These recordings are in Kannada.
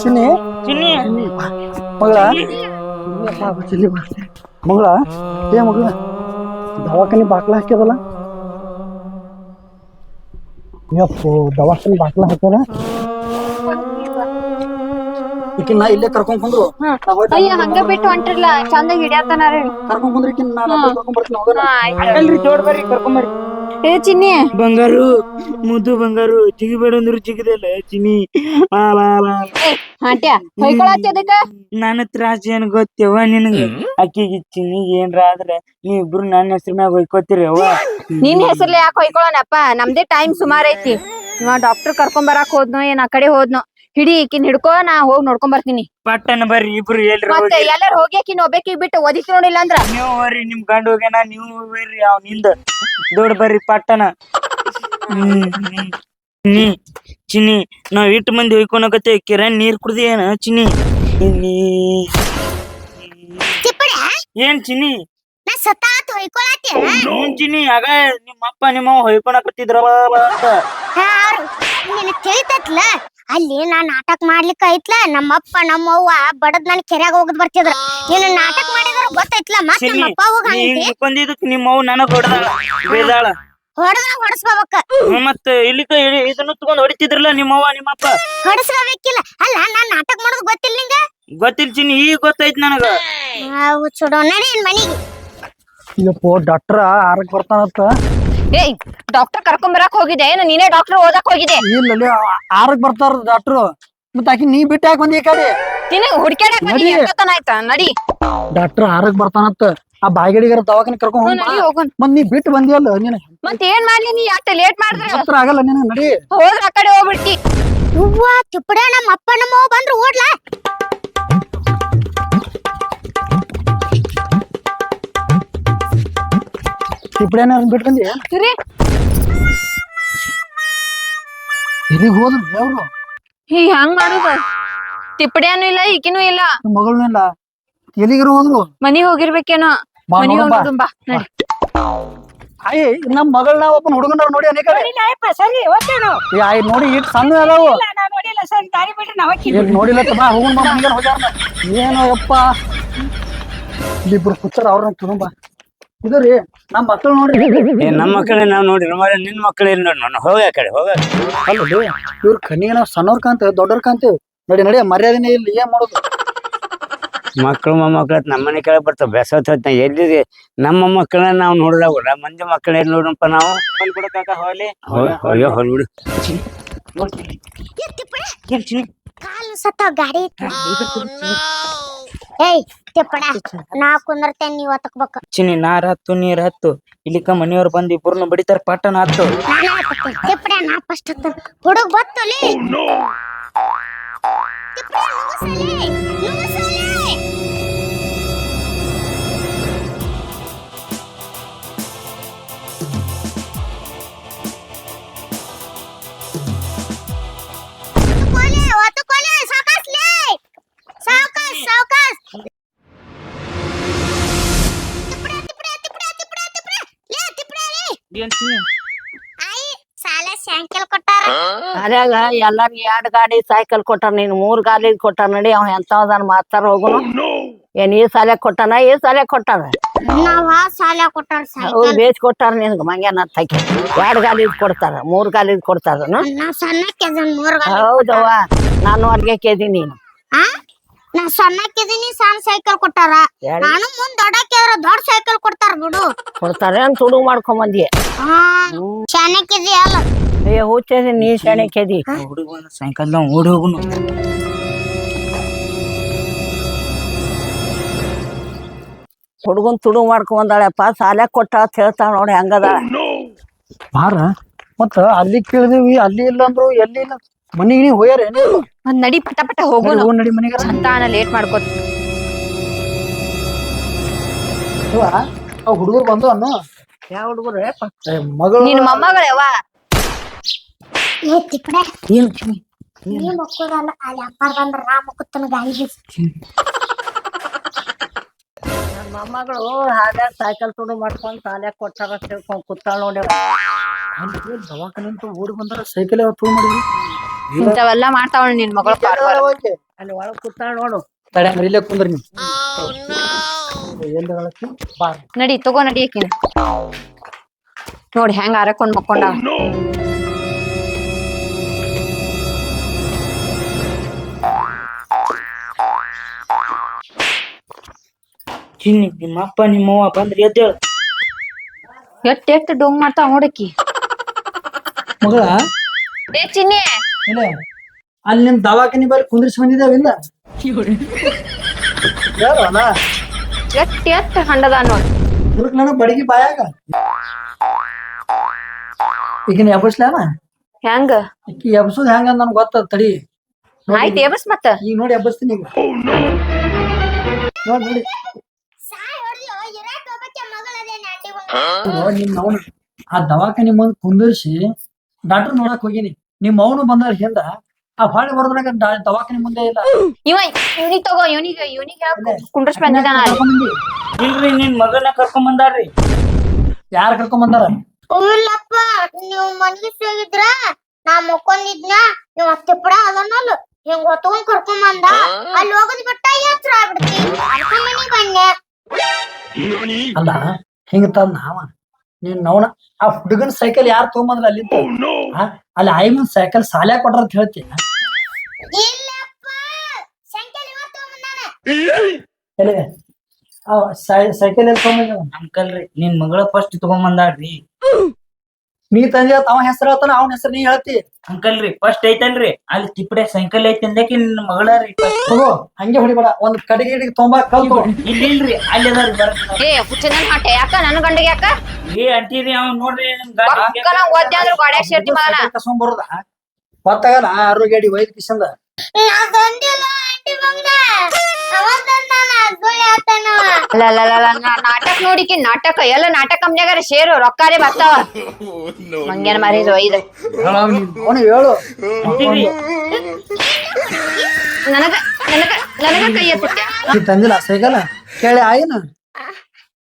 ಚಿನ್ನಿ ಚಿನ್ನಿ ಮಗಳ ಮಗಳ ಏ ಮಗಳ ದವಾಖಾನಿ ಬಾಕ್ಲ ಹಾಕ್ಯದಲ್ಲ ಯಪ್ಪು ದವಾಖಾನಿ ಬಾಕ್ಲ ಹಾಕ್ಯಾರ ಈಕಿ ನಾ ಇಲ್ಲೇ ಕರ್ಕೊಂಡ್ ಬಂದ್ರು ಅಯ್ಯ ಹಂಗ ಬಿಟ್ಟು ಹೊಂಟ್ರಲ್ಲ ಚಂದಾಗ ಹಿಡಿಯತನಾರ ಕರ್ಕೊಂಡ್ ಬಂದ್ರಿ ಕರ್ಕೊಂಡ್ ಬರ್ತೀನಿ ಹೋಗೋಣ ಅಲ್ರಿ ಜೋಡ್ ಬರ್ರಿ ಕರ್ಕೊಂಬರ್ರಿ ಏ ಚಿನ್ನಿ ಬಂಗಾರು ಮುದ್ದು ಬಂಗಾರು ಜಿಗಿಬೇಡ ಅಂದ್ರು ಜಿಗಿದಲ್ಲ ಚಿನ್ನಿ ಆಂಟ್ಯ ಹೊಯ್ಕೊಳತ್ತಿ ಅದಕ್ಕ ನನ್ನ ತ್ರಾಸ ಏನ್ ಗೊತ್ತೇವ ನಿನಗ ಅಕ್ಕಿಗೆ ಚಿನ್ನಿಗೆ ಏನ್ರ ಆದ್ರ ನೀವಿಬ್ರು ನನ್ನ ಹೆಸರು ಮ್ಯಾಗ ಹೊಯ್ಕೋತೀರಿ ಅವ್ವ ನಿನ್ ಹೆಸರ್ಲೆ ಯಾಕೆ ಹೊಯ್ಕೊಳನಪ್ಪ ನಮ್ದೇ ಟೈಮ್ ಸುಮಾರ್ ಐತಿ ಇವ ಡಾಕ್ಟರ್ ಕರ್ಕೊಂಡ್ ಬರಾಕ್ ಹೋದ್ನೋ ಏನ್ ಆ ಕಡೆ ಹೋದ್ನೋ ಹಿಡಿ ಈಕಿನ್ ಹಿಡ್ಕೋ ನಾ ಹೋಗ್ ನೋಡ್ಕೊಂಡ್ ಬರ್ತೀನಿ ಪಟ್ಟನ ಬರ್ರಿ ಇಬ್ರು ಎಲ್ರ ಮತ್ತೆ ಎಲ್ಲಾರು ಹೋಗಿ ಆಕಿನ್ ಒಬ್ಬಾಕಿ ಬಿಟ್ಟು ಓದಿಕ್ ನೋಡಿಲ್ಲ ಅಂದ್ರ ನೀವು ಬರ್ರಿ ನಿಮ್ ಗಂಡ ಹೋಗ್ಯಾನ ನೀವು ಬರ್ರಿ ಅವ್ ನಿಂದ ದೊಡ್ಡ ಬರ್ರಿ ಪಟ್ಟನ ಚಿನ್ನಿ ಚಿನ್ನಿ ನಾವ್ ಇಟ್ಟು ಮಂದಿ ಹೊಯ್ಕೊಳಕತ್ತೆ ಕಿರಣ್ ನೀರ್ ಕುಡ್ದಿ ಏನ ಚಿನ್ನಿ ಏನ್ ಚಿನ್ನಿ ಸತಾತ್ ಹೊಯ್ಕೊಳತಿ ಹ್ಮ್ ಚಿನ್ನಿ ಆಗ ನಿಮ್ಮಪ್ಪ ನಿಮ್ಮವ್ವ ಹೊಯ್ಕೊಳಕತ್ತಿದ್ರ ನಿನ್ ತಿಳಿತತ್ಲ ಅಲ್ಲಿ ನಾ ನಾಟಕ ಮಾಡ್ಲಿಕ್ಕ ಐತ್ಲ ನಮ್ಮಪ್ಪ ನಮ್ಮವ್ವ ಬಡದ್ ನನ್ ಕೆರೆಯಾಗ ಹೋಗದ್ ಬರ್ತಿದ್ರ ನೀನು ನಾಟಕ ಮಾಡಿದ್ರ ಗೊತ್ತೈತ್ಲ ಮತ್ ನಮ್ಮಪ್ಪ ಬಂದಿದ್ದಕ್ ನಿಮ್ಮವ್ವ ನನಗ್ ಹೊಡೆದಾಳ ಬೇದಾಳ ಹೊಡೆದ್ರ ಹೊಡಸ್ಕೋಬೇಕ ಮತ್ತ ಇಲ್ಲಿಕ ಇದನ್ನು ತಗೊಂಡ್ ಹೊಡಿತಿದ್ರಲ್ಲ ನಿಮ್ಮವ್ವ ನಿಮ್ಮಪ್ಪ ಹೊಡಸ್ಕೋಬೇಕಿಲ್ಲ ಅಲ್ಲ ನಾನ್ ನಾಟಕ ಮಾಡೋದ್ ಗೊತ್ತಿಲ್ಲ ನಿಂಗ ಗೊತ್ತಿಲ್ಲ ಚಿನ್ನಿ ಈಗ ಗೊತ್ತೈತ್ ನನಗ ಚುಡೋ ನಡಿ ಏನ್ ಮನಿಗೆ ಯಪ್ಪೋ ಡಾಕ್ಟರ್ ಆರಕ್ ಬರ್ತಾನತ್ತ ಏಯ್ ಡಾಕ್ಟರ್ ಕರ್ಕೊಂಡ್ ಬರಾಕ್ ಹೋಗಿದೆ ಏನು ನೀನೇ ಡಾಕ್ಟರ್ ಓದಕ್ ಹೋಗಿದೆ ಇಲ್ಲ ಆರಕ್ ಬರ್ತಾರ ಡಾಕ್ಟ್ರು ಮತ್ತ ಆಕಿ ನೀ ಬಿಟ್ಟು ಯಾಕೆ ಬಂದಿ ಈ ಕಡೆ ನಿನಗ್ ಹುಡ್ಕ್ಯಾಡಕ್ ಆಯ್ತಾ ನಡಿ ಡಾಕ್ಟರ್ ಆರಕ್ ಬರ್ತಾನತ್ತ ಆ ಬಾಯಿಗಡಿಗಾರ ದವಾಖಾನೆ ಕರ್ಕೊಂಡ್ ನಡಿ ಹೋಗೋಣ ಮತ್ ನೀ ಬಿಟ್ಟು ಬಂದಿಯಲ್ಲ ನೀನ್ ಮತ್ ಏನ್ ಮಾಡ್ಲಿ ನೀ ಯಾಕೆ ಲೇಟ್ ಮಾಡಿದ್ರೆ ಹತ್ರ ಆಗಲ್ಲ ನೀನು ನಡಿ ಹೋದ್ರ ಆ ಕಡೆ ಹೋಗ್ಬಿಡ್ತಿ ಹೂವ ತಿಪ್ಪಡ ನಮ್ಮ ಅಪ್ಪ ನಮ್ಮವ್ವ ಬಂದ್ರು ಓಡ್ಲಾ ತಿಪ್ಪಡೇನ ಬಿಟ್ಟು ಬಂದಿ ಸರಿ ಎಲ್ಲಿಗೆ ಹೋದ್ರು ಯಾವ್ರು ಈ ಹಂಗ್ ಮಾಡುದ ತಿಪ್ಪಡಿಯಾನು ಇಲ್ಲ ಈಕಿನೂ ಇಲ್ಲ ಮಗಳನ್ನೆಲ್ಲ ಎಲ್ಲಿಗಾರ ಹೋದ್ರು ಮನಿಗ್ ಹೋಗಿರ್ಬೇಕೇನೋ ಮನಿಗ್ ಹೋಗುದು ಬಾ ನಡಿ ಆಯ್ ನಮ್ ಮಗಳನ್ನ ಒಬ್ಬನ ಹುಡುಗನ ನೋಡಿ ಅನೇಕ ಸರಿ ಓದ್ತೇನು ಆಯ್ ನೋಡಿ ಇಟ್ ಸಣ್ಣ ಅದಾವು ನೋಡಿಲ್ಲ ಸರಿ ದಾರಿ ಬಿಡ್ರಿ ನಾವ ನೋಡಿಲ್ಲ ಬಾ ಹೋಗೋಣ ಬಾ ಮನೆಗೆ ಹೋಗ್ಯಾರ ಏನೋ ಯಪ್ಪ ಇಲ್ಲಿಬ್ರು ಕೂತಾರ ಅವ್ರನ್ನ ತುರುಂಬ ಇದು ರೀ ನಮ್ ಮಕ್ಕಳು ನೋಡ್ರಿ ನಮ್ಮ ಮಕ್ಕಳೇ ನಾವ್ ನೋಡಿರಿ ನಿನ್ ಮಕ್ಕಳೇ ನೋಡಿ ನಾನು ಹೋಗ ಕಡೆ ಹೋಗ ಅಲ್ರಿ ಇವ್ರ ಕಣ್ಣಿಗೆ ನಾವ್ ಸಣ್ಣವ್ರ ಕಾಂತೇವ್ ದೊಡ್ಡವ್ರ ಕಾಂತೇವ್ ನೋಡಿ ನಡಿ ಮರ್ಯಾದೆನೇ ಇಲ್ಲಿ ಏನ್ ಮಾಡೋದು ಮಕ್ಕಳು ಮೊಮ್ಮಕ್ಳ ನಮ್ಮನೆ ಕೆಳಗೆ ಬರ್ತಾವ ಬೆಸತ್ ಹೊತ್ತ ಎಲ್ಲಿದೆ ನಮ್ಮ ಮಕ್ಕಳನ್ನ ನಾವು ನೋಡಿದಾಗ ಮಂದಿ ಮಕ್ಕಳ ಎಲ್ಲಿ ನೋಡಪ್ಪ ನಾವು ಹೊಲಿ ಅಯ್ಯೋ ಹೊಲ್ಬಿಡು ಕಾಲು ಸತ್ತಾವ ಗಾಡಿ ಏಯ್ ತಿಪ್ಪಡ ನಾ ಕುಂದರ್ತೇನೆ ನೀವ್ ಹತ್ತಕ್ಬೇಕು ಚಿನ್ನಿ ನಾರ್ ಹತ್ತು ನೀರ್ ಹತ್ತು ಇಲ್ಲಿಕ ಮನೆಯವ್ರು ಬಂದು ಇಬ್ಬರನ್ನ ಬಡಿತಾರ ಪಟ್ಟಣ ಹತ್ತು ತಿಪ್ಪಡ ನಾ ಫಸ್ಟ್ ಹತ್ತ ಹುಡುಗ ಬತ್ತಲಿ ಅದ್ಯಾಗ ಎಲ್ಲಾರ್ಗ 2 ಗಾಡಿ ಸೈಕಲ್ ಕೊಟ್ಟಾರ ನೀನ್ 3 ಗಾಡಿ ಕೊಟ್ಟಾರ ನಡಿ ಅವ್ ಎಂತವದಾನ ಮಾತಾರ ಹೋಗುನು ಏನ್ ಈ ಸಾಲ ಕೊಟ್ಟಾನ ಈ ಸಾಲ ಕೊಟ್ಟಾನ ನಾವ್ ಸಾಲ ಕೊಟ್ಟಾರ ಅವ್ರು ಬೇಸ್ ಕೊಟ್ಟಾರ ನಿನ್ಗ ಮಂಗ್ಯಾನ ತೈಕಿ 2 ಗಾಲಿ ಕೊಡ್ತಾರ 3 ಗಾಲಿ ಕೊಡ್ತಾರ ನಾ ಸಣ್ಣಕ್ಕಿದೀನಿ 3 ಗಾಲಿ ಹೌದವ್ವ ನಾನು ಅಡ್ಗೆ ಕೇದಿ ನೀನು ನಾ ಸಣ್ಣಕ್ಕಿದೀನಿ ಸಣ್ಣ ಸೈಕಲ್ ಕೊಟ್ಟಾರ ನಾನು ಮುಂದ್ ದೊಡ್ಡಕ್ಕಿದ್ರ ದೊಡ್ಡ ಸೈಕಲ್ ಕೊಡ್ತಾರ ಬಿಡು ಕೊಡ್ತಾರೆ ಅಂತ ತುಡುಗ್ ಮಾಡ್ಕೊಂಡ್ ಬಂದಿ ಶಾಣಕ್ಕಿದೆಯಲ್ಲ ಏ ಹುಚ್ಚದಿ ನೀ ಶಾಣಕ್ಯದಿ ಹುಡುಗ ಸಾಯಂಕಾಲ ಓಡಿ ಹೋಗುನು ಹುಡುಗನ್ ತುಡುಗ್ ಮಾಡ್ಕೊಂಡ್ ಬಂದಾಳಪ್ಪ ಸಾಲ ಕೊಟ್ಟ ಅಂತ ಹೇಳ್ತಾಳ ನೋಡಿ ಹಂಗದ ಬಾರ ಮತ್ತ ಅಲ್ಲಿ ಕೇಳಿದಿವಿ ಅಲ್ಲಿ ಇಲ್ಲ ಅಂದ್ರು ಎಲ್ಲಿ ಇಲ್ಲ ಮನಿಗೆ ನೀ ಹೋಗ್ಯಾರ ಒಂದ್ ನಡಿ ಪಟ ಪಟ ಹೋಗೋಣ ನಡಿ ಮನಿಗಾರ ಸಂತಾನ ಲೇಟ್ ಮಾಡ್ಕೋತ ಅವ್ ಹುಡುಗರು ಬಂದು ಅನ್ನು ಯಾವ ಹುಡುಗರು ಮಗಳು ನಿನ್ ಮೊಮ್ಮಗಳವ ಏ ತಿಪ್ಪಡೆ ಏನ್ ನೀ ಮಕ್ಕಳಲ್ಲ ಅಲ್ಲಿ ಅಪ್ಪಾರ ಬಂದ್ರ ನಾ ಮಕ್ಕತ್ತನ ಗಾಳಿ ಬೀಸಿ ನನ್ನ ಮೊಮ್ಮಗಳು ಹಾಗ ಸೈಕಲ್ ತುಡುಗ್ ಮಾಡ್ಕೊಂಡ್ ಸಾಲ ಕೊಟ್ಟಾರ ಅಂತ ಹೇಳ್ಕೊಂಡ್ ಕೂತಾಳ ನೋಡಿ ದವಾಖಾನೆ ಅಂತ ಓಡಿ ಬಂದಾರ ಸೈಕಲ್ ಯಾವ ತೂ ಮಾಡಿದ್ರಿ ಇಂಥವೆಲ್ಲ ಮಾಡ್ತಾವಳ ನಿನ್ ಮಗಳು ಪಾರ್ವಾರ. ಓಕೆ ಅಲ್ಲಿ ಒಳಗ್ ಕೂತಾಳ ನೋಡು. ತಡೆ ಹಂಗ್ರಿ ಇಲ್ಲೇ ಕುಂದ್ರಿ ನೀವು ಎಲ್ಲಿ ಹೇಳಕ್ಕೆ ಬಾ ನಡಿ ತಗೋ ನಡಿ ಆಕಿನ ನೋಡಿ ಹೆಂಗ ಆರಕೊಂಡ್ ಮಕ್ಕೊಂಡ. ಚಿನ್ನಿ ನಿಮ್ಮ ಅಪ್ಪ ನಿಮ್ಮವ್ವ ಬಂದ್ರಿ ಎದ್ದೇಳು. ಎಷ್ಟ್ ಡೊಂಗ್ ಮಾಡ್ತಾವ ನೋಡಕಿ. ಮಗಳ ಏ ಚಿನ್ನಿ ಇಲ್ಲ ಅಲ್ಲಿ ನಿಮ್ ದವಾಖಾನಿ ಬಳಿ ಕುಂದ್ರಿಸಿ ಬಂದಿದ್ದಾವಿಲ್ಲ ಯಾರಲ್ಲ ಎಷ್ಟ್ ಹಂಡದ ನೋಡ್. ಹುಡುಕ್ ನಾನು ಬಡಗಿ ಬಾಯಾಗ ಈಗಿನ ಎಬ್ಬಸ್ಲಾನ ಹೆಂಗ ಈಕಿ ಎಬ್ಸೋದ್ ಹೆಂಗ ನನ್ಗೆ ಗೊತ್ತದ ತಡಿ ಆಯ್ತು ಎಬಸ್ ಮತ್ತ. ಈಗ ನೋಡಿ ಎಬ್ಬಸ್ತೀನಿ ಈಗ ನೋಡಿ ನೋಡಿ ನಿಮ್ ಅವನು ಆ ದವಾಖಾನಿ ಮುಂದ್ ಕುಂದಿರ್ಸಿ ಡಾಕ್ಟರ್ ನೋಡಕ್ ಹೋಗಿನಿ ನಿಮ್ ಅವನು ಬಂದಾರ ಹಿಂದ ಆ ಹೊಳೆ ಬರೋದ್ರಾಗ ದವಾಖಾನಿ ಮುಂದೆ ಇಲ್ಲ ಇವ್ನಿಗ್ ತಗೋ ಇವ್ನಿಗೆ ಕುಂಡ್ರಸ್ ಬಂದಿದ್ದಾನ. ಕರ್ಕೊಂಬಂದಿ ಇಲ್ರಿ ನಿನ್ ಮಗನ ಕರ್ಕೊಂಡ್ ಬಂದಾರ್ರಿ. ಯಾರ ಕರ್ಕೊಂಡ್ ಬಂದಾರ ಇಲ್ಲಪ್ಪ ನೀವು ಮನ್ಗಿಸ್ಲಾಗಿದ್ರ ನಾ ಮುಕ್ಕೊಂಡಿದ್ನ ನೀವ್ ತಿಪ್ಪಡ ಅದನ್ನಲ್ಲ ಹಿಂಗ್ ಹೊತ್ಕೊಂಡ್ ಕರ್ಕೊಂಡ್ ಬಂದ ಅಲ್ಲಿ ಹೋಗೋದ್ ಬಿಟ್ಟ ಎತ್ರ ಆಗ್ಬಿಡ್ತಿ ಅದ್ಕ ಮನಿಗ್ ಬನ್ನೆ. ಅಲ್ಲ ಹಿಂಗ ತಂದ ನಾವ ನೀನ್ ನವನ ಆ ಹುಡುಗನ ಸೈಕಲ್ ಯಾರು ತಗೊಂಬಂದ್ರ ಅಲ್ಲಿ ಅಲ್ಲಿ ಆಯ್ಮನ್ ಸೈಕಲ್ ಸಾಲ್ಯಾಗ ಕೊಟ್ರ ಅಂತ ಹೇಳ್ತೀನಿ ಇಲ್ಲಪ್ಪ ಸೈಕಲ್ ಇವತ್ತು ತಗೊಂಬಂದಾನ. ಎಲ್ಲಿ ಸೈಕಲ್ ಎಲ್ಲಿ ತಗೊಂಬಂದ ಅಂಕಲ್ರಿ ನಿನ್ ಮಗಳ ಫಸ್ಟ್ ತಗೊಂಡ್ ಬಂದಾರ್ರಿ. ನೀ ತಂದೆ ಅವ ಹೆಸರು ಹೇಳ್ತಾನ ಅವನ ಹೆಸರು ನೀ ಹೇಳ್ತಿ ಅಂಕಲ್ರಿ ಫಸ್ಟ್ ಐತಲ್ರಿ ಅಲ್ಲಿ ತಿಪ್ಪಡೆ ಸೈಕಲ್ ಐತಿ ಅಂದಕ್ಕೆ ನಿನ್ ಮಗಳಾರಿ. ತಗೋ ಹಂಗೆ ಹೊಡಿಬೇಡ ಒಂದ್ ಕಡೆಗೆ ತೊಂಬಾ ಕಲ್ತು ಇಲ್ರಿ ಅಲ್ಲಿ ಅದಾರಿ ಬರಕ್. ಏ ಹುಚ್ಚನ ಹಾಟೆ ಯಾಕ ನನ್ ಗಂಡಿಗೆ ಯಾಕ ಏ ಅಂತೀರಿ ಅವ್ ನೋಡ್ರಿ ನಿಮ್ ಗಾಡಿ ಪಕ್ಕನ ಓದ್ದೆ ಅಂದ್ರ ಗಾಡ್ಯಾಗ ಸೇರ್ತಿ ಮಗನ. ಕಸ್ಕೊಂಡ್ ಬರೋದ ಗೊತ್ತಾಗಲ್ಲ ಆರೋಗ್ಯ ವೈದ್ ಕಿಶಂದ ನಾ ತಂದಿಲ್ಲ ಆಂಟಿ ಬಂದ ಅವ ತಂದಾನ ಸುಳ್ಳು ಹೇಳ್ತಾನವ. ನಾಟಕ ನೋಡಿಕಿ ನಾಟಕ ಎಲ್ಲ ನಾಟಕ ಕಂಪ್ನ್ಯಾಗಾರ ಶೇರು ರೊಕ್ಕಾರೆ ಬರ್ತಾವ ಮಂಗ್ಯಾನ ಮಾರಿದ್ರು ಐದು ಅವನು ಹೇಳು ಅಂತೀರಿ ನನಗ ನನಗ ನನಗ ಕೈ ಎತ್ತ ನೀ ತಂದಿಲ್ಲ ಸೈಕಲ್ ಕೇಳಿ ಆಯ್ನ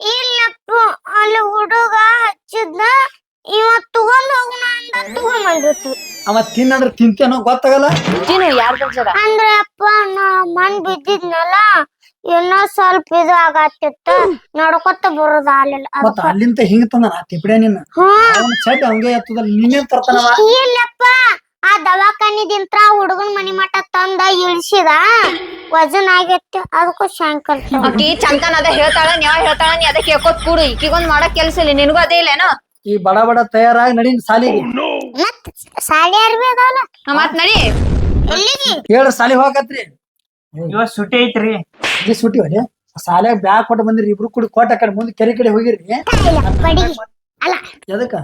ಇಲ್ಲಪ್ಪ ಅಲ್ಲಿ ಹುಡುಗ ಹಚ್ಚಿದ್ನ ಇವತ್ ತಗೊಂಡ್ ಹೋಗೋಣ ಅಂತ ತಗೊಂಡ್ ಬಂದಿತ್ತು. ಅವ ತಿನ್ನಂದ್ರ ತಿಂತೇನೋ ಗೊತ್ತಾಗಲ್ಲ ತಿನ್ನು ಯಾರು ಕಳ್ಸದ ಅಂದ್ರೆ ಅಪ್ಪ ನಾ ಮಣ್ ಬಿದ್ದಿದ್ನಲ್ಲ ಏನೋ ಸ್ವಲ್ಪ ಇದು ಆಗತ್ತಿತ್ತ ನಡ್ಕೊತ ಬರೋದ ಆಗ್ಲಿಲ್ಲ ಮತ್ತ ಅಲ್ಲಿಂದ ಹಿಂಗ ತಂದ ತಿಪ್ಪಡೆ ನಿನ್ನ ಅವನ ಚಡ್ ಹಂಗೆ ಎತ್ತದಲ್ಲ ನಿನ್ನೆ ತರ್ತಾನವ ಇಲ್ಲಪ್ಪ ಆ ದವಾಖಾನಿದಿಂತ್ರ ಹುಡುಗನ್ ಮನಿ ಮಠ ತಂದ ಇಳಿಸಿದ ವಜನ್ ಆಗೈತಿ ಅದಕ್ಕೂ ಸಾಯಂಕಾಲ ಆಕಿ ಚಂತನ ಅದ ಹೇಳ್ತಾಳ ನೀವ ಹೇಳ್ತಾಳ ನೀ ಅದ ಕೇಳ್ಕೊತ್ ಕೂಡು ಈಕಿಗೊಂದ್ ಮಾಡಕ್ ಕೆಲ್ಸ ಇಲ್ಲ ನಿನಗೂ ಅದೇ ಇಲ್ಲೇನೋ. ಈ ಬಡ ಬಡ ತಯಾರಾಗಿ ನಡಿ ಸಾಲಿಗೆ ಮತ್ ಸಾಲಿ ಅರ್ಬಿ ಅದಾವಲ್ಲ ಮತ್ ನಡಿ ಎಲ್ಲಿಗೆ ಹೇಳ್ರಿ ಸಾಲಿ ಹೋಗತ್ರಿ ಇವತ್ ಸುಟಿ ಐತ್ರಿ. ಇಲ್ಲಿ ಸುಟ್ಟಿ ಹೊಡಿ ಸಾಲ್ಯಾಗ ಬ್ಯಾಗ್ ಕೊಟ್ಟು ಬಂದಿರಿ ಇಬ್ರು ಕೂಡ ಕೋಟ ಕಡೆ ಮುಂದೆ ಕೆರೆ ಕಡೆ ಹೋಗಿರಿ ಬಡಿಗೆ ಅಲ್ಲ ಎದಕ್ಕ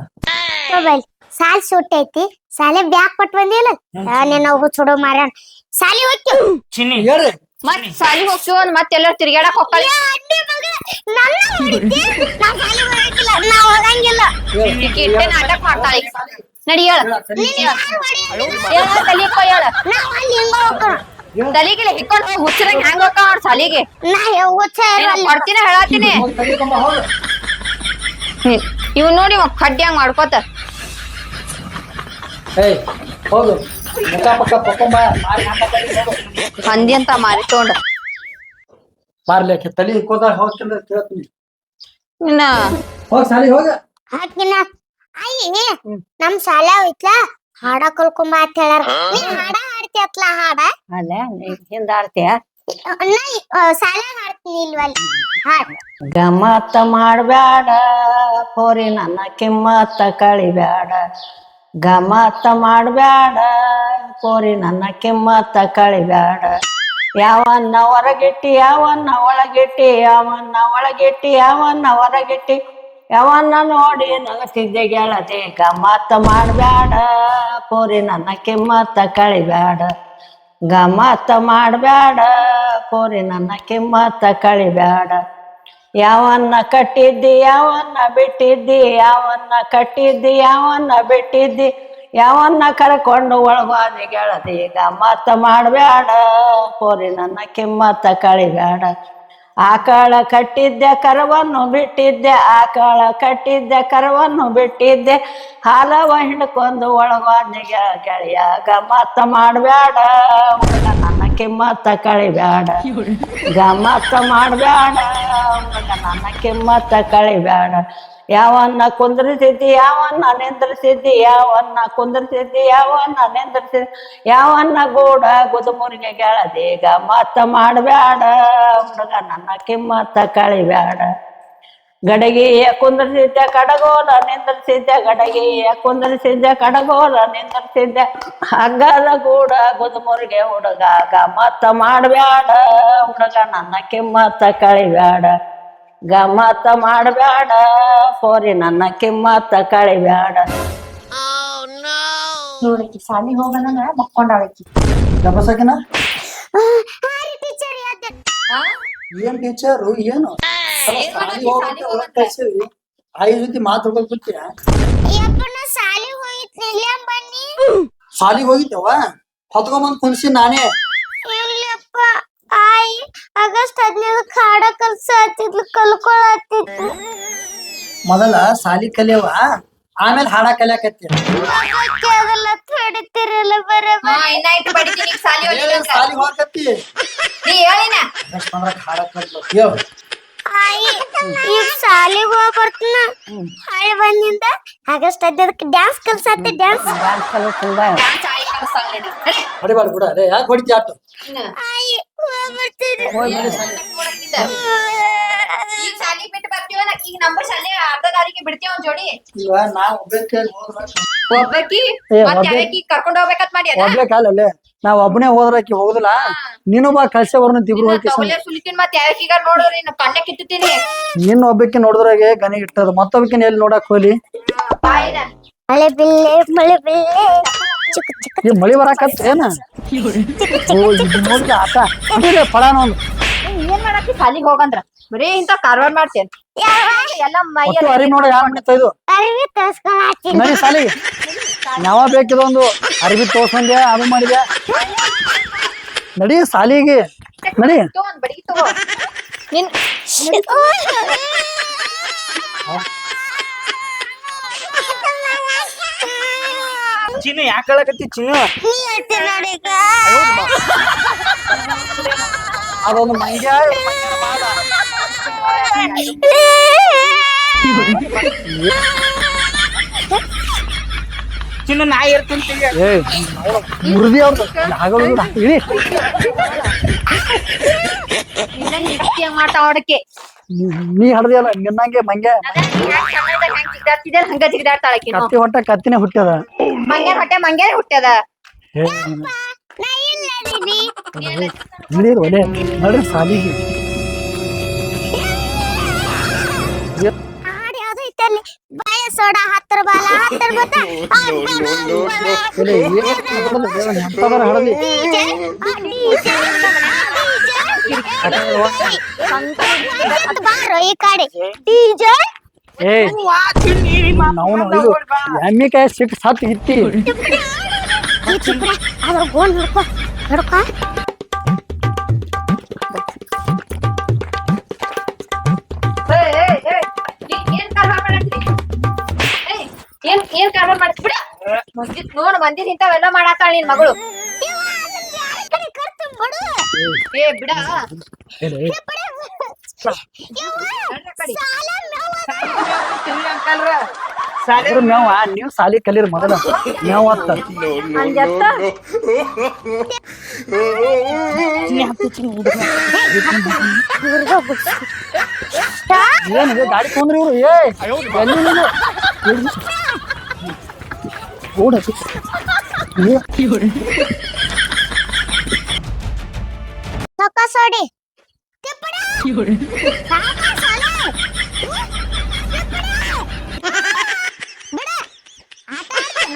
ಮೊಬೈಲ್ ಸಾಲ್ ಸೂಟ್ ಐತಿ ಸಾಲೆ ಬ್ಯಾಗ್ ಕೊಟ್ಟು ಬಂದಿಲ್ಲ ನೀನ್ ಹೋಗು ಚುಡು ಮಾರ್ಯಾಣ ಸಾಲಿ ಹೋಗ್ತೀವಿ ಚಿನ್ನಿ ಹೇಳ್ರಿ ಮತ್ ಸಾಲಿ ಹೋಗ್ತೀವ ಮತ್ತೆಲ್ಲರೂ ತಿರ್ಗಾಡಕ್ ಹೋಗ್ಕಳಿ ನನ್ನ ಹೊಡಿತಿ ನಾ ಸಾಲಿ ಹೋಗಂಗಿಲ್ಲ ನಾ ಹೋಗಂಗಿಲ್ಲ ಈಕಿ ಇಟ್ಟೆ ನಾಟಕ ಮಾಡ್ತಾಳ ಈಗ. ನಡಿ ಹೇಳ ಹೇಳ ತಲಿಕೋ ಹೇಳ ನಾ ಅಲ್ಲಿ ಹಿಂಗ ಹೋಗೋಣ ತಲಿಗಿಲ್ಲ ಹಿಕ್ಕೊಂಡ್ ಹೋಗಿ ಹುಚ್ಚರಂಗ್ ಹೆಂಗ್ ಹೋಗ್ತಾವ ನೋಡ್ ಸಾಲಿಗೆ ನಾ ಹುಚ್ಚ ಇರಲ್ಲ ಕೊಡ್ತೀನಿ ಹೇಳತ್ತೀನಿ. ಹೋಗ್ ತೆಗಿಕೊಂಬ ಹೋಗು. ಇವ್ ನೋಡಿ ಕಡ್ಡಿ ಹಂಗ್ ಮಾಡ್ಕೋತ ಏಯ್ ಹೋಗು ಮುಖ ಪಕ್ಕ ತಕೊಂಬ ಮಾರಿ ಹಾಕಿ ಹಂದಿ ಅಂತ ಮಾರಿ ತಗೊಂಡ ಮಾರ್ಲಿಕ್ಕೆ ತಲೆ ಹಿಕ್ಕೋದ ಹೋಗ್ತಿಲ್ಲ ಕೇಳ್ತೀನಿ ನಿನ್ನ ಹೋಗ್ ಸಾಲಿ ಹೋಗ ಹಾಕಿನ ಅಯ್ಯ ನಮ್ ಶಾಲೆ ಐತ್ಲ ಹಾಡ ಕಲ್ಕೊಂಬ ಅಂತ ಹೇಳ್ಯಾರ ನೀ ಹಾಡ ಹಾಡ್ತಿಯತ್ಲ ಹಾಡ ಅಲ್ಲೇ ಹಿಂದ ಆಡ್ತೀಯ ಶಾಲೆ ಹಾಡ್ತೀನಿ ಇಲ್ವಲ್ಲಿ ಹಾಡ್ ಗಮತ್ತ ಮಾಡ್ಬ್ಯಾಡ ಪೋರಿ ನನ್ನ ಕಿಮ್ಮತ್ತ ಕಳಿಬ್ಯಾಡ ಗಮತ್ತ ಮಾಡ್ಬ್ಯಾಡ ಪೋರಿ ನನ್ನ ಕಿಮ್ಮತ್ತ ಕಳಿಬ್ಯಾಡ ಯಾವನ್ನ ಹೊರಗಿಟ್ಟಿ ಯಾವನ್ನ ಒಳಗಿಟ್ಟಿ ಯಾವನ್ನ ಒಳಗಿಟ್ಟಿ ಯಾವನ್ನ ಹೊರಗಿಟ್ಟಿ ಯಾವನ್ನ ನೋಡಿ ನಗತಿದ್ದೆ ಗೆಳತಿ ಗಮತ್ತ ಮಾಡ್ಬ್ಯಾಡ ಪೋರಿ ನನ್ನ ಕಿಮ್ಮತ್ತ ಕಳಿಬ್ಯಾಡ ಗಮತ್ತ ಮಾಡ್ಬ್ಯಾಡ ಪೋರಿ ನನ್ನ ಕಿಮ್ಮತ್ತ ಕಳಿಬ್ಯಾಡ ಯಾವನ್ನ ಕಟ್ಟಿದ್ದಿ ಯಾವನ್ನ ಬಿಟ್ಟಿದ್ದಿ ಯಾವನ್ನ ಕಟ್ಟಿದ್ದಿ ಯಾವನ್ನ ಬಿಟ್ಟಿದ್ದಿ ಯಾವನ್ನ ಕರ್ಕೊಂಡು ಒಳಗಾದಿ ಗೆಳತಿ ಗಮತ್ತ ಮಾಡ್ಬ್ಯಾಡ ಪೋರಿ ನನ್ನ ಕಿಮ್ಮತ್ತ ಕಳಿಬ್ಯಾಡ ಆಕಳ ಕಟ್ಟಿದ್ದೆ ಕರವನ್ನು ಬಿಟ್ಟಿದ್ದೆ ಆಕಳ ಕಟ್ಟಿದ್ದೆ ಕರವನ್ನು ಬಿಟ್ಟಿದ್ದೆ ಹಾಲವ ಹಿಂಡ್ಕೊಂಡು ಒಳಗೋದ್ನಿಗೆ ಗೆಳೆಯ ಗಮ್ಮತ್ತ ಮಾಡಬೇಡ ಹುಡುಗ ನನ್ನ ಕಿಮ್ಮತ್ತ ಕಳಿಬೇಡ ಗಮ್ಮತ್ತ ಮಾಡಬೇಡ ಹುಡುಗ ನನ್ನ ಕಿಮ್ಮತ್ತ ಕಳಿಬೇಡ ಯಾವನ್ನ ಕುಂದ್ರಿಸಿದ್ದಿ ಯಾವನ್ನ ನಿಂದ್ರಿಸಿದ್ದಿ ಯಾವನ್ನ ಕುಂದ್ರಿಸಿದ್ದಿ ಯಾವನ್ನ ನಿಂದ್ರಿಸಿದ್ದಿ ಯಾವನ್ನ ಗೂಡ ಗುದುಮುರಿಗೆ ಗೆಳದಿ ಗಮ್ಮತ್ತ ಮಾಡಬೇಡ ಹುಡುಗ ನನ್ನ ಕಿಮ್ಮತ್ತ ಕಳಿಬೇಡ ಗಡಗಿಯ ಕುಂದ್ರಿಸಿದ್ದೆ ಕಡಗೋಲ ನಿಂದ್ರಿಸಿದ್ದೆ ಗಡಗಿಯ ಕುಂದ್ರಿಸಿದ್ದೆ ಕಡಗೋಲ ನಿಂದ್ರಿಸಿದ್ದೆ ಹಗ್ಗದ ಗೂಡ ಗುದುಮುರಿಗೆ ಹುಡುಗ ಗಮ್ಮತ್ತ ಮಾಡಬೇಡ ಹುಡುಗ ನನ್ನ ಕಿಮ್ಮತ್ತ ಕಳಿಬೇಡ ಗಮ್ಮತ್ತ ಮಾಡಬೇಡ ಹೋರಿ ನನ್ನ ಕಿಮ್ಮತ್ತ ಕಳಿಬೇಡ ನೋಡಕಿ ಸಾಲಿ ಹೋಗೋಣ ಮಕ್ಕೊಂಡಾಳಕಿ ದಬಸಕಿನ ಟೀಚರ್ ಏನ್ ಟೀಚರು ಏನು ಐದು ಜೊತೆ ಮಾತಾಡ್ಕೊಂಡ್ ಕೂತೀಯ ಯಪ್ಪನ ಸಾಲಿ ಹೋಗಿದ್ನಿಲ್ಲ ಬನ್ನಿ ಸಾಲಿಗೆ ಹೋಗಿದ್ದವ ಹೊತ್ಕೊಂಬಂದ್ ಕುಣಿಸಿ ನಾನೇ ಇಲ್ಲಪ್ಪ ಆಯಿ ಆಗಸ್ಟ್ 15 ಹಾಡ ಕಲ್ಸಾತಿದ್ಲು ಕಲ್ಕೊಳತ್ತಿತ್ತು ಮೊದಲ ಸಾಲಿ ಕಲಿಯವ ಆಮೇಲೆ ಹಾಡ ಕಲಿಯಾಕತ್ತಿ ಅದೆಲ್ಲ ಹೊಡಿತಿರಲ್ಲ ಬರೇ ಇನ್ನ ಇಟ್ಟು ಬಡಿತೀನಿ ಈಗ ಸಾಲಿ ಹೋಗ್ಲಿಲ್ಲ ಅಂದ್ರ. ಸಾಲಿಗೆ ಹೋಗತ್ತಿ ನೀ ಹೇಳಿನ ಹಾಡ ಕಲ್ತು ಹೇಳು ಆಯಿ ಈಗ ಸಾಲಿಗೆ ಹೋಗಿ ಬರ್ತೀನ ಹಾಳೆ ಬಂದಿಂದ ಆಗಸ್ಟ್ 15 ಡ್ಯಾನ್ಸ್ ಕಲ್ಸಾತಿ ಡ್ಯಾನ್ಸ್ ಸಾಲಿ ಕಲ್ಸಲ್ಲ ನೀನು. ಹೊಡಿಬಾರ್ದು ಬಿಡ ಅದೇ ಯಾಕೆ ಹೊಡಿತಿ ಆಟ ಆಯಿ ಹೋಗಿ ಬರ್ತೀನಿ ಈಗ ಸಾಲಿ ಬಿಟ್ಟು ಬರ್ತೀವ ಈಗ ನಮ್ಮ ಶಾಲೆ ಅರ್ಧ ದಾರಿಗೆ ಬಿಡ್ತೀವ ಒಂದ್ ಜೋಡಿ ಈಗ ನಾ ಒಬ್ಬಕ್ಕೆ ಹೋದ್ರ ಒಬ್ಬಾಕಿ ಮತ್ತೆ ಯಾಕೆ ಕರ್ಕೊಂಡ್ ಹೋಗ್ಬೇಕಂತ ಮಾಡಿ ಒಬ್ಳೆ ಕಾಲಲ್ಲೇ ನಾವ್ ಒಬ್ಬನೇ ಹೋದ್ರಕಿ ಹೋಗುದಿಲ್ಲ ನೀನು ಬಾ ಕಳ್ಸೆ ಬರ್ನ ಇಬ್ರು ಹೋಗಿ ಸುಲಿತೀನಿ ಮತ್ತೆ ಯಾಕೀಗ ನೋಡ್ರಿ ಇನ್ನು ಕಣ್ಣೆ ಕಿತ್ತುತ್ತೀನಿ ನಿನ್ನ ಒಬ್ಬಕ್ಕೆ ನೋಡಿದ್ರಾಗೆ ಗನಿ ಇಟ್ಟದ ಮತ್ತೊಬ್ಬಕ್ಕೆ ಎಲ್ಲಿ ನೋಡಕ್ ಹೋಗ್ಲಿ ಮಳೆ ಬಿಲ್ಲೆ ಚಿಕ್ಕ ಚಿಕ್ಕ ಈ ಮಳಿ ಬರಾಕತ್ತ ಏನ ಓ ಇದು ನೋಡಿ ಆಟ ಅಂದ್ರೆ ಫಲಾನ ಒಂದು ಏನ್ ಮಾಡಾಕಿ ಸಾಲಿಗೆ ಹೋಗಂದ್ರ ಬರೀ ಇಂತ ಕಾರ್ವಾರ ಮಾಡ್ತೇನ್ ಎಲ್ಲ ಒಟ್ಟು ಅರಿವಿ ನೋಡ ಯಾರು ಮನೆ ಇದು ಅರಿವಿ ತೋರ್ಸ್ಕೊಳತ್ತೀನಿ ನಡಿ ಸಾಲಿಗೆ ನಾವ ಬೇಕಿದೊಂದು ಅರಿವಿ ತೋರ್ಸ್ಕೊಂಡೆ ಅದು ಮಾಡಿದೆ ನಡಿ ಸಾಲಿಗೆ ನಡಿ ಒಂದ್ ಬಡಿ ತಗೋ ನಿನ್ ಚಿನ್ನು ಯಾಕೆ ಹೇಳಕತ್ತಿ ಚಿನ್ನು ಅದೊಂದು ಮಂಗ್ಯ ಚಿನ್ನು ನಾ ಇರ್ತೀನಿ ಏ ಮುರಿದಿ ಅವ್ರದ್ದು ಆಗಲ್ಲ ಇಳಿ ಮಾತಾಡಕ್ಕೆ ನೀ ಹಡ್ದಿಯಲ್ಲ ನಿನ್ನಂಗೆ ಮಂಗ್ಯ ಹಂಗ ಜಿಗಿದಾಡ್ತಾಳಕಿ ಕತ್ತಿ ಹೊಟ್ಟ ಕತ್ತಿನೇ ಹುಟ್ಟ್ಯದ ಮಂಗ್ಯ ಹೊಟ್ಟೆ ಮಂಗ್ಯ ಹುಟ್ಟ್ಯದ ಇಳಿರಿ ಒಲೆ ನಡ್ರಿ ಸಾಲಿಗೆ ಹಾಡು ಯಾವ್ದು ಐತಲ್ಲಿ ಬಾಯ ಸೋಡಾ 10 ಬಾಲ 10 ಬತ್ತ ಒಲೆ ಎಂತದಾರ ಹಡದಿ ಬಾರೋ ಈ ಕಡೆ ಡಿಜೆ ಏ ನಾವು ಇದು ಎಮ್ಮಿಕಾಯಿ ಸಿಟ್ಟು ಸತ್ ಇತ್ತಿ ಅದ್ರ ಗೋಲ್ ಹಿಡ್ಕೊ ಹಿಡ್ಕೊ ಏನ್ ಕಾರ್ಬಾರ್ ಮಾಡ್ತೀವಿ ನೋಡ್ ಮಂದಿ ಇಂತಾವೆಲ್ಲ ಮಾಡಾತಾಳ ನಿನ್ ಮಗಳು ಏ ಬಿಡ ಮೇವ ನೀವು ಸಾಲಿ ಕಲೀರಿ ಮೊದಲ ಮೇವ್ ಅತ್ತ ಏನಿದೆ ಗಾಡಿ ತೊಂದ್ರಿ ಇವ್ರು ಏ ಎಲ್ಲಿ ನೀನು ಓಡ ಸೊಡಿ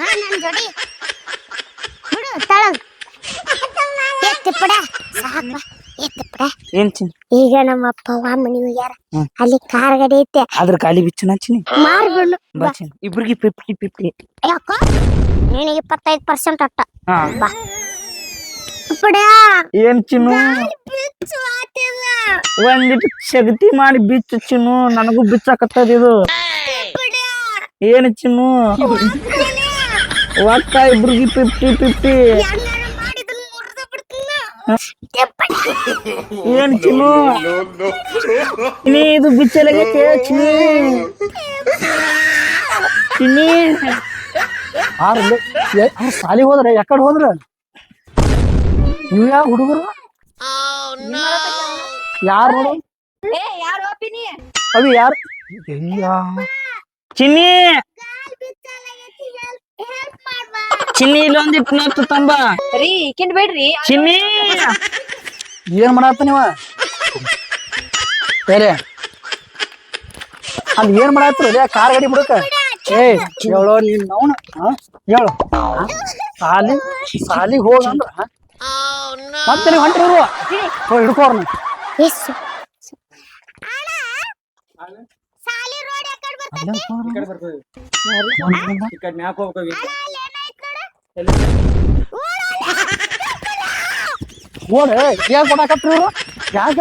ನನ್ ಜೋಡಿ ಬಿಡು ತಳಗ್ ಎತ್ತಿಪಡ ಸಾಕ ಎತ್ತಿಪಡ ಏನ್ ಚಿನ್ ಈಗ ನಮ್ಮ ಅಪ್ಪ ಮನಿ ಹೋಗ್ಯಾರ ಅಲ್ಲಿ ಕಾರ್ ಗಾಡಿ ಐತೆ ಅದ್ರ ಖಾಲಿ ಬಿಚ್ಚನ ಚಿನಿ ಮಾರ್ಬಿಡು ಬಾ ಚಿನ್ ಇಬ್ರಿಗೆ 50-50 ಯಾಕ ನಿನಗೆ 25% ಅಟ್ಟ ಹಾ ಬಾ ಪಡ್ಯಾ ಏನ್ ಚಿನ್ನು ಬಿಚ್ಚು ಆತಿಲ್ಲ ಒಂದಿಟ್ಟು ಶಗತಿ ಮಾಡಿ ಬಿಚ್ಚು ಚಿನ್ನು ನನಗೂ ಬಿಚ್ಚಾಕತ್ತದ ಇದು ಪಡ್ಯಾ ಏನ್ ಚಿನ್ನು ಒಟ್ಟ ಇಬ್ರಿಗೆ 50-50 ಹೆಂಗಾರ ಮಾಡಿದ್ರು ಮುರ್ದ ಬಿಡ್ತೀನ ಏನ್ ಚಿನ್ನು ಚಿನ್ನಿ ಇದು ಬಿಚ್ಚಲಾಗೈತೆ ಚಿನ್ನಿ ಚಿನ್ನಿ ಸಾಲಿ ಹೋದ್ರ ಯಾಕಡೆ ಹೋದ್ರ ಇವ್ ಯಾವ ಹುಡುಗರು ಯಾರು ನೋಡು ಏ ಯಾರು ಒಪ್ಪಿನಿ ಅವಿ ಯಾರು ಚಿನ್ನಿ ಹೆಲ್ಪ್ ಮಾಡ್ವಾ ಚಿನ್ನಿ ಇಲ್ಲೊಂದಿಟ್ಟು ನತ್ತು ತಂಬ ರೀ ಈಕಿನ್ ಬಿಡ್ರಿ ಚಿನ್ನಿ ಏನ್ ಮಾಡತ್ತ ನೀವ ಬೇರೆ ಅಲ್ಲಿ ಏನ್ ಮಾಡತ್ತರ ಕಾರ್ ಗಾಡಿ ಬಿಡಕ ಹೇಳೋ ನೀನ್ ಅವನು ಹೇಳು ಸಾಲಿಗೆ ಹೋಗ ಅಂದ್ರ ಮತ್ತೆ ನೀವು ಹೊಂಟ್ರಿ ಹಿಡ್ಕೋರ್ನ ಎಸ್ ಅಣ್ಣ ಸಾಲಿ ರೋಡ್ ಯಾಕಡೆ ಬರ್ತೈತಿ ಅಣ್ಣ ಅಲ್ಲಿ ಏನಾಯ್ತು ನೋಡು ಓಡ ಯಾಕೆ ಕೊಡಾಕತ್ರಿ ಇವ್ರು ಯಾಕ